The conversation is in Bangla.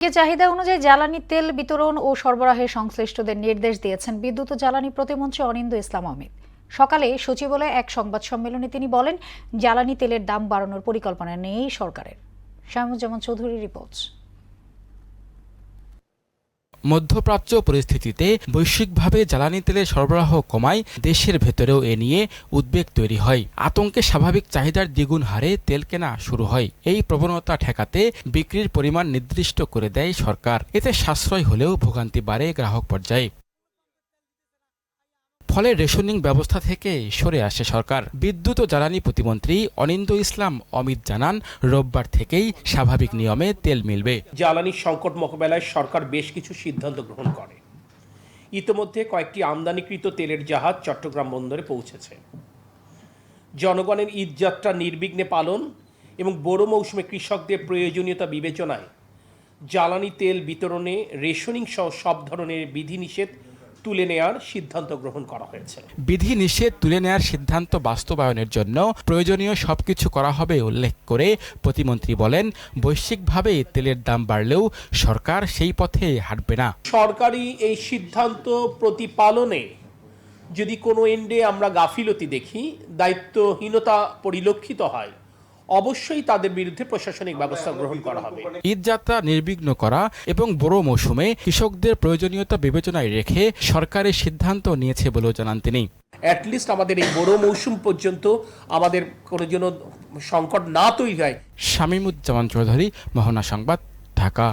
চাহিদা অনুযায়ী জ্বালানি তেল বিতরণ ও সরবরাহে সংশ্লিষ্টদের নির্দেশ দিয়েছেন বিদ্যুৎ ও জ্বালানি প্রতিমন্ত্রী অনিন্দ্য ইসলাম অমিত। সকালে সচিবালয়ে এক সংবাদ সম্মেলনে তিনি বলেন, জ্বালানি তেলের দাম বাড়ানোর পরিকল্পনা নেই সরকারের। শামুজ্জামান চৌধুরী রিপোর্ট। মধ্যপ্রাচ্য পরিস্থিতিতে বৈশ্বিকভাবে জ্বালানি তেলের সরবরাহ কমায় দেশের ভেতরেও এ নিয়ে উদ্বেগ তৈরি হয়। আতঙ্কে স্বাভাবিক চাহিদার দ্বিগুণ হারে তেল কেনা শুরু হয়। এই প্রবণতা ঠেকাতে বিক্রির পরিমাণ নির্দিষ্ট করে দেয় সরকার। এতে সাশ্রয় হলেও ভোগান্তি বাড়ে গ্রাহক পর্যায়ে। ফলে রেশনিং ব্যবস্থা থেকে সরে আসে সরকার। বিদ্যুৎ ও জ্বালানি প্রতিমন্ত্রী অনিন্দ্য ইসলাম অমিত জানান, রোববার থেকেই স্বাভাবিক নিয়মে তেল মিলবে। জ্বালানি সংকট মোকাবেলায় সরকার বেশ কিছু সিদ্ধান্ত গ্রহণ করে। ইতোমধ্যে কয়েকটি আমদানিকৃত তেলের জাহাজ চট্টগ্রাম বন্দরে পৌঁছেছে। জনগণের ঈদযাত্রা নির্বিঘ্নে পালন এবং বোরো মৌসুমে কৃষকদের প্রয়োজনীয়তা বিবেচনায় জ্বালানি তেল বিতরণে রেশনিং সহ সব ধরনের বিধিনিষেধ তুলে নেয়ার সিদ্ধান্ত গ্রহণ করা হয়েছে। বিধিনিষেধ তুলে নেয়ার সিদ্ধান্ত বাস্তবায়নের জন্য প্রয়োজনীয় সবকিছু করা হবে উল্লেখ করে প্রতিমন্ত্রী বলেন, বৈশ্বিকভাবে তেলের দাম বাড়লেও সরকার সেই পথে হাঁটবে না। সরকারি এই সিদ্ধান্ত প্রতিপালনে যদি কোনো এন্ডে আমরা গাফিলতি দেখি, দায়িত্বহীনতা পরিলক্ষিত হয়, অবশ্যই তাদের বিরুদ্ধে প্রশাসনিক ব্যবস্থা গ্রহণ করা হবে। ঈদযাত্রা নির্বিঘ্ন করা এবং বোরো মৌসুমে কৃষকদের প্রয়োজনীয়তা বিবেচনায় রেখে সরকারের সিদ্ধান্ত নিয়েছে বলেও জানান তিনি। অ্যাটলিস্ট আমাদের এই বোরো মৌসুম পর্যন্ত আমাদের কোনো যেন সংকট না তৈরি হয়। শামীমুজ্জামান চৌধুরী, মোহনা সংবাদ, ঢাকা।